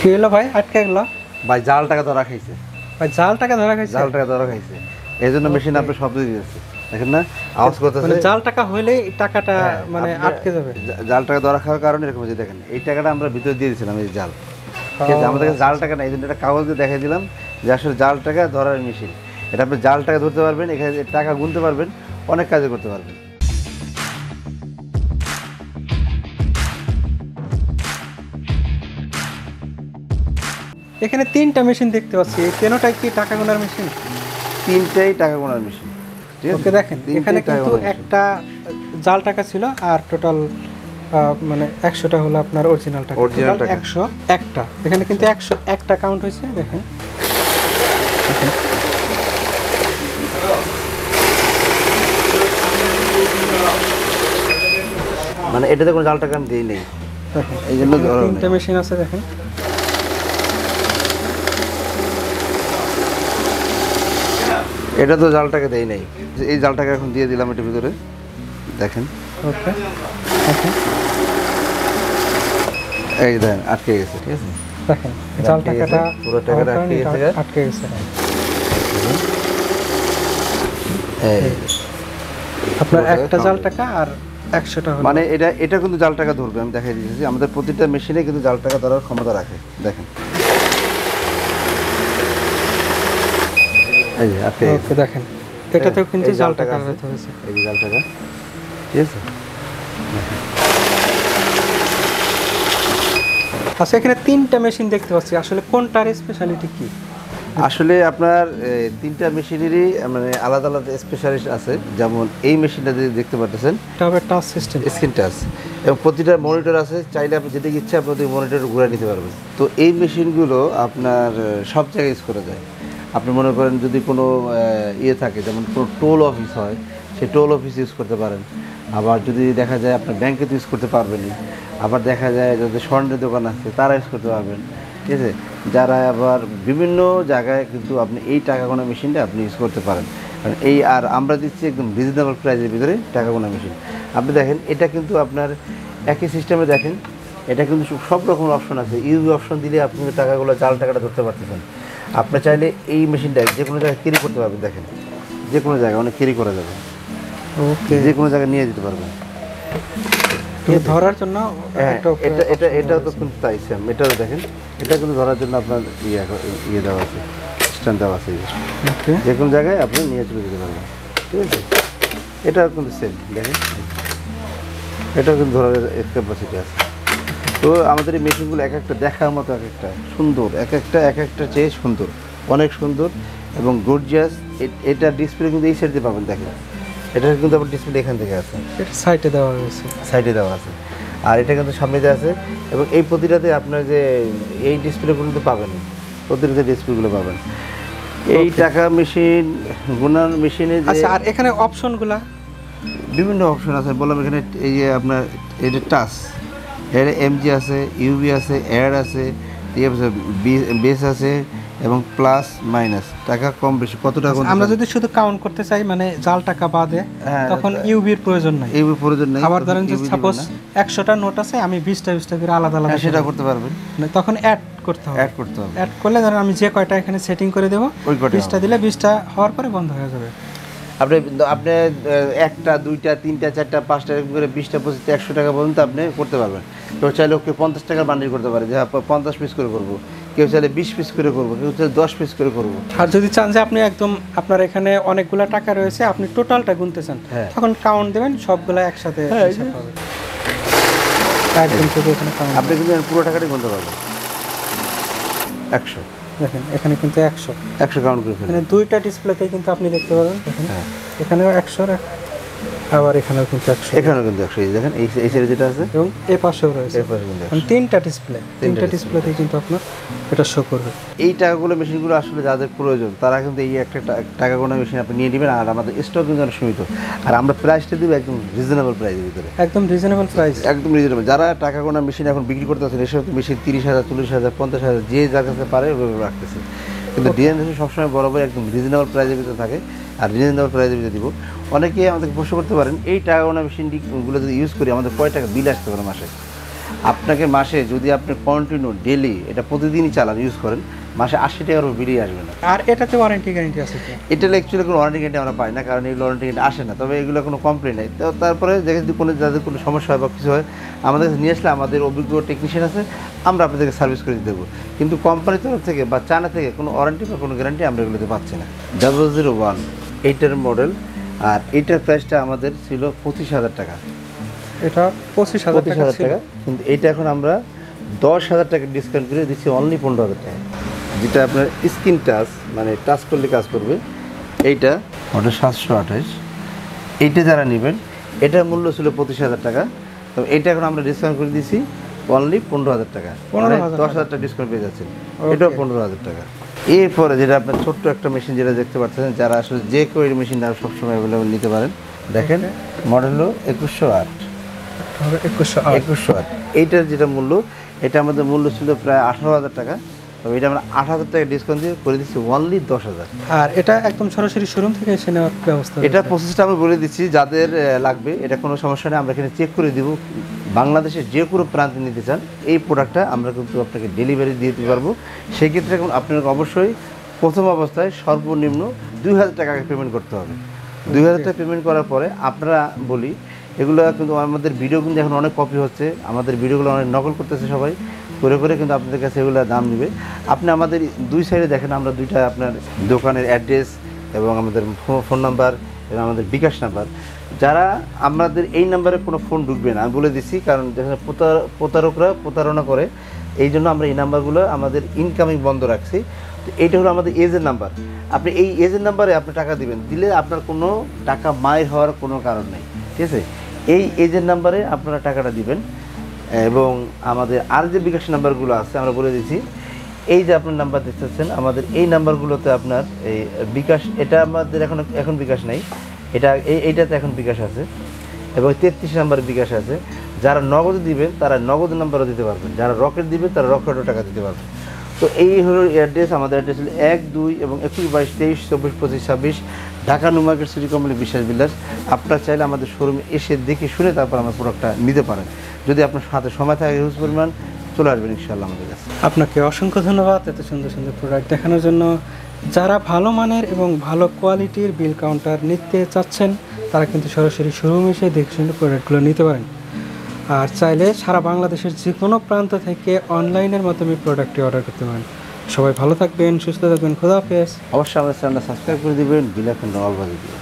কি হলো ভাই, আটকে গেল ভাই? জাল টাকা ধরা খাইছে ভাই, জাল টাকা ধরা খাইছে। জাল টাকা ধরা খাইছে, এই জন্য মেশিন আপনার শব্দ দিয়েছে, দেখেন না আওয়াজ করতেছে। মানে জাল টাকা হইলেই টাকাটা মানে আটকে যাবে। জাল টাকা ধরা খাওয়ার কারণে এরকম হচ্ছে। দেখেন এই টাকাটা আমরা ভিতরে দিয়ে দিয়েছিলাম, এই জাল, ঠিক আছে? আমাদের কাছে জাল টাকা না, এই জন্য একটা কাগজ দিয়ে দেখাই দিলাম যে আসলে জাল টাকা ধরার মেশিন। এটা আপনি জাল টাকা ধরতে পারবেন, এখানে টাকা গুনতে পারবেন, অনেক কাজে করতে পারবেন। এখানে 3টা মেশিন দেখতে পাচ্ছি, কেনটাই কি টাকা গোনার মেশিন? 3টাই টাকা গোনার মেশিন, ঠিক আছে? ওকে, দেখেন এখানে কিন্তু একটা জাল টাকা ছিল, আর টোটাল মানে 100টা হলো আপনার অরিজিনাল টাকা। অরিজিনাল টাকা 101টা, এখানে কিন্তু 101টা কাউন্ট হয়েছে। দেখেন মানে এটাতে কোনো জাল টাকা আমি দিই নেই, এই জন্য 3টা মেশিন আছে। দেখেন এটা তো জাল টাকা দেই নাই, এই জাল টাকা এখন দিয়ে দিলাম এটার ভিতরে, দেখেন। ওকে, এই দেখেন আটকে গেছে, ঠিক আছে? দেখেন জাল টাকাটা পুরো টাকাটা আটকে গেছে। এই আপনার একটা জাল টাকা আর 100টা হলো। মানে এটা কিন্তু জাল টাকা ধরবে, আমি দেখাই দিয়েছি। আমাদের প্রতিটা মেশিনে কিন্তু জাল টাকা ধরার ক্ষমতা রাখে, দেখেন। এই যে আটকে গেছে। ওকে, দেখেন এটাতেও কিন্তু জাল টাকা আছে, ধরেছে। এই যে জাল টাকা, ঠিক আছে? আচ্ছা, এখানে 3টা মেশিন দেখতে পাচ্ছি, আসলে কোনটার স্পেশালিটি কি? আসলে আপনার 3টা মেশিনেরই মানে আলাদা আলাদা স্পেশালিস্ট আছে। যেমন এই মেশিনটা দেখতে পাচ্ছেন, এটা হবে টাচ সিস্টেম, স্ক্রিন টাচ, এবং প্রতিটা মনিটর আছে। চাইলে আপনি যেদিকে ইচ্ছা আপনি মনিটর ঘুরে নিতে পারবেন। তো এই মেশিনগুলো আপনার সব জায়গায় ইউজ করা যায়। আপনি মনে করেন যদি কোনো ইয়ে থাকে, যেমন কোনো টোল অফিস হয়, সেই টোল অফিস ইউজ করতে পারেন। আবার যদি দেখা যায় আপনার ব্যাংকে তো ইউজ করতে পারবেনই। আবার দেখা যায় যাদের স্বর্ণের দোকান আছে তারা ইউজ করতে পারবেন, ঠিক আছে? যারা আবার বিভিন্ন জায়গায় কিন্তু আপনি এই টাকা গোনা মেশিনটা আপনি ইউজ করতে পারেন। কারণ এই আর আমরা দিচ্ছি একদম রিজনেবল প্রাইসের ভিতরে টাকা গোনা মেশিন। আপনি দেখেন এটা কিন্তু আপনার একই সিস্টেমে, দেখেন এটা কিন্তু সব রকম অপশন আছে। ইউভি অপশন দিলে আপনি টাকাগুলো জাল টাকাটা ধরতে পারতেছেন। আপনি চাইলে এই মেশিনটা যে কোনো জায়গায় ক্যারি করতে পারবেন, দেখেন যে কোনো জায়গায় অনেক ক্যারি করা যাবে। ওকে, যে কোনো জায়গায় নিয়ে যেতে পারবেন ধরার জন্য। এটাও তো কিন্তু তাই সেম। এটাও দেখেন, এটা কিন্তু ধরার জন্য আপনার ইয়ে দেওয়া আছে, স্ট্যান্ড দেওয়া আছে। যে কোনো জায়গায় আপনি নিয়ে চলে যেতে পারবেন, ঠিক আছে? এটাও কিন্তু সেম, দেখেন এটাও কিন্তু ধরার ক্যাপাসিটি আছে। তো আমাদের এই মেশিনগুলো এক একটা দেখার মতো, এক একটা সুন্দর, এক একটা চেয়ে সুন্দর, অনেক সুন্দর এবং গর্জিয়াস। এটা ডিসপ্লে কিন্তু এই সাইড দিয়ে পাবেন, দেখেন এটা কিন্তু আবার ডিসপ্লে এখান থেকে আছে, এটা সাইডে দেওয়া হয়েছে, সাইডে দেওয়া আছে। আর এটা কিন্তু সামনে দিয়ে আছে, এবং এই প্রতিটাতে আপনার যে এই ডিসপ্লেগুলো কিন্তু পাবেন, প্রতিটাতে ডিসপ্লেগুলো পাবেন। এই টাকা মেশিন গোনার মেশিনে আচ্ছা, আর এখানে অপশনগুলা বিভিন্ন অপশন আছে। বললাম এখানে এই যে আপনার এই যে টাচ, এর এমজি আছে, ইউবি আছে, অ্যাড আছে, বেস আছে, এবং প্লাস মাইনাস টাকা কম বেশি কত টাকা। আমরা যদি শুধু কাউন্ট করতে চাই, মানে জাল টাকা বাদে, তখন ইউবির প্রয়োজন নাই। ইউবির প্রয়োজন নাই। আবার ধরেন যে সাপোজ 100টা নোট আছে, আমি 20টা করে আলাদা আলাদা সেটা করতে পারবেন, তখন অ্যাড করতে হবে। অ্যাড করলে ধরেন আমি যে কয়টা এখানে সেটিং করে দেবো, 20টা দিলে 20টা হওয়ার পরে বন্ধ হয়ে যাবে। আপনি 1টা 2টা 3টা 4টা 5টা এরকম করে 20টা 25টা 100 টাকা পর্যন্ত আপনি করতে পারবেন। কেউ চাইলে ওকে 50 টাকার বান্ডিল করতে পারে, যে 50 পিস করে করবো, কেউ চাইলে 20 পিস করে করবো, কেউ চাইলে 10 পিস করে করবো। আর যদি চান যে আপনি একদম আপনার এখানে অনেকগুলো টাকা রয়েছে, আপনি টোটালটা গুনতে চান, তখন কাউন্ট দেবেন, সবগুলো একসাথে হিসাব হবে। একদম শুধু এখানে কাউন্ট, আপনি কিন্তু পুরো টাকাটাই গুনতে পারবেন। 100 দেখেন এখানে কিন্তু 100 কাউন্ট করে ফেলেন। মানে 2টা ডিসপ্লেতে কিন্তু আপনি দেখতে পাবেন, দেখেন এখানেও 100, আবার এখানেও কিন্তু 100, এখানেও কিন্তু 100। এই দেখেন এই সাইডে যেটা আছে, এবং এই পাশেও রয়েছে। মানে 3টা ডিসপ্লেতে কিন্তু আপনার এটা শো করবে। এই টাকাগুলো মেশিনগুলো আসলে যাদের প্রয়োজন তারা কিন্তু এই একটা টাকা গোনা মেশিন আপনি নিয়ে নেবেন। আর আমাদের স্টক কিন্তু অনেক সীমিত, আর আমরা প্রাইসটা দিব একদম রিজনেবল প্রাইসের ভিতরে, একদম রিজনেবল প্রাইস, একদম রিজনেবল। যারা টাকা গোনা মেশিন এখন বিক্রি করতেছেন, এসব মেশিন 30,000 40,000 50,000 যে যার কাছে পারে ওইভাবে রাখতেছে। কিন্তু ডিএন সবসময় বরাবর একদম রিজনেবল প্রাইসের ভিতরে থাকে, আর রিজনেবল প্রাইসের ভিতরে দিব। অনেকেই আমাদেরকে প্রশ্ন করতে পারেন, এই টাকা গোনা মেশিনগুলো যদি ইউজ করি আমাদের কয় টাকা বিল আসতে পারে মাসে? আপনাকে মাসে যদি আপনি কন্টিনিউ ডেলি এটা প্রতিদিনই চালান ইউজ করেন, মাসে 80 টাকার বেরিয়ে আসবে না। আর এটাতে ওয়ারেন্টি গ্যারান্টি আছে কি? এটা অ্যাকচুয়ালি কোনো ওয়ারেন্টি গ্যারান্টি আমরা পাই না, কারণ এই ওয়ারেন্টি গ্যারান্টি আসে না। তবে এগুলো কোনো কমপ্লেন নেই। তো তারপরে যদি কোনো যাদের কোনো সমস্যা হয় বা কিছু হয়, আমাদের কাছে নিয়ে আসলে আমাদের অভিজ্ঞ টেকনিশিয়ান আছে, আমরা আপনাদেরকে সার্ভিস করে দেবো। কিন্তু কোম্পানির তরফ থেকে বা চায়না থেকে কোনো ওয়ারেন্টি বা কোনো গ্যারান্টি আমরা এগুলোতে পাচ্ছি না। 001 এইটার মডেল, আর এইটার প্রাইসটা আমাদের ছিল 25,000 টাকা। এটা 25,000 টাকা, কিন্তু এইটা এখন আমরা 10,000 টাকা ডিসকাউন্ট করে দিচ্ছি অনলি 15,000 টাকা, যেটা আপনার স্ক্রিন টাচ, মানে টাচ করলে কাজ করবে। এইটা ওটা 728। এইটা যারা নেবেন, এটার মূল্য ছিল 25,000 টাকা, তো এইটা এখন আমরা ডিসকাউন্ট করে দিচ্ছি অনলি 15,000 টাকা, 10,000 টাকা ডিসকাউন্ট পেয়ে যাচ্ছেন। এটাও 15,000 টাকা। এরপরে যেটা আপনার ছোট্ট একটা মেশিন যেটা দেখতে পাচ্ছেন, যারা আসলে যে কেউ এই মেশিনটা সবসময় অ্যাভেলেবেল নিতে পারেন, দেখেন মডেল হলো 2108। 2108 এইটার যেটা মূল্য, এটা আমাদের মূল্য ছিল প্রায় 18,000 টাকা, তবে এটা আমরা 8,000 টাকা ডিসকাউন্ট দিয়ে করে দিচ্ছি অনলি 10,000। আর এটা একদম সরাসরি শোরুম থেকে এসে নেওয়ার ব্যবস্থা? এটা প্রসেসটা আমি বলে দিচ্ছি, যাদের লাগবে এটা কোনো সমস্যা নেই, আমরা এখানে চেক করে দিব। বাংলাদেশের যে কোনো প্রান্তে নিতে চান এই প্রোডাক্টটা আমরা কিন্তু আপনাকে ডেলিভারি দিয়ে দিতে পারবো। সেই ক্ষেত্রে এখন আপনাকে অবশ্যই প্রথম অবস্থায় সর্বনিম্ন 2,000 টাকা পেমেন্ট করতে হবে। 2,000 টাকা পেমেন্ট করার পরে আপনারা বলি, এগুলো কিন্তু আমাদের ভিডিও কিন্তু এখন অনেক কপি হচ্ছে, আমাদের ভিডিওগুলো অনেক নকল করতেছে সবাই, করে করে কিন্তু আপনাদের কাছে এগুলো দাম নেবে। আপনি আমাদের দুই সাইডে দেখেন, আমরা দুইটা আপনার দোকানের অ্যাড্রেস এবং আমাদের ফোন নাম্বার এবং আমাদের বিকাশ নাম্বার, যারা আমাদের এই নাম্বারে কোনো ফোন ঢুকবে না আমি বলে দিচ্ছি, কারণ যেখানে প্রতারকরা প্রতারণা করে, এই জন্য আমরা এই নাম্বারগুলো আমাদের ইনকামিং বন্ধ রাখছি। তো এইটা হলো আমাদের এজেন্ট নাম্বার। আপনি এই এজেন্ট নাম্বারে আপনি টাকা দিবেন, দিলে আপনার কোনো টাকা মায়ের হওয়ার কোনো কারণ নেই, ঠিক আছে? এই এজেন্ট নাম্বারে আপনারা টাকাটা দিবেন। এবং আমাদের আর যে বিকাশ নাম্বারগুলো আছে আমরা বলে দিচ্ছি, এই যে আপনার নাম্বার দেখতেছেন, আমাদের এই নাম্বারগুলোতে আপনার এই বিকাশ, এটা আমাদের এখন বিকাশ নাই, এইটাতে এখন বিকাশ আছে, এবং 33 নাম্বার বিকাশ আছে। যারা নগদে দিবেন তারা নগদ নাম্বারও দিতে পারবেন, যারা রকেট দিবেন তারা রকেটও টাকা দিতে পারবেন। তো এই হলো অ্যাড্রেস। আমাদের অ্যাড্রেস হলো 1, 2 এবং 21, 22, 23, 24, 25, 26 Dhaka new market city complex বিশ্বাস বিল্ডার্স। আপনারা চাইলে আমাদের শোরুমে এসে দেখে শুনে তারপর আমার প্রোডাক্টটা নিতে পারেন। যদি আপনার হাতে সময় থাকে হিউজ পরিমাণ, চলে আসবেন ইনশাআল্লাহ আমাদের কাছে। আপনাকে অসংখ্য ধন্যবাদ এত সুন্দর সুন্দর প্রোডাক্ট দেখানোর জন্য। যারা ভালো মানের এবং ভালো কোয়ালিটির বিল কাউন্টার নিতে চাচ্ছেন, তারা কিন্তু সরাসরি শোরুমে এসে দেখে শুনে প্রোডাক্টগুলো নিতে পারেন। আর চাইলে সারা বাংলাদেশের যে কোনো প্রান্ত থেকে অনলাইনের মাধ্যমে প্রোডাক্টটি অর্ডার করতে পারেন। সবাই ভালো থাকবেন, সুস্থ থাকবেন, খোদা হাফেজ। অবশ্যই আমাদের চ্যানেলটা সাবস্ক্রাইব করে দিবেন, বেল আইকনটা অল বাজিয়ে দিবেন।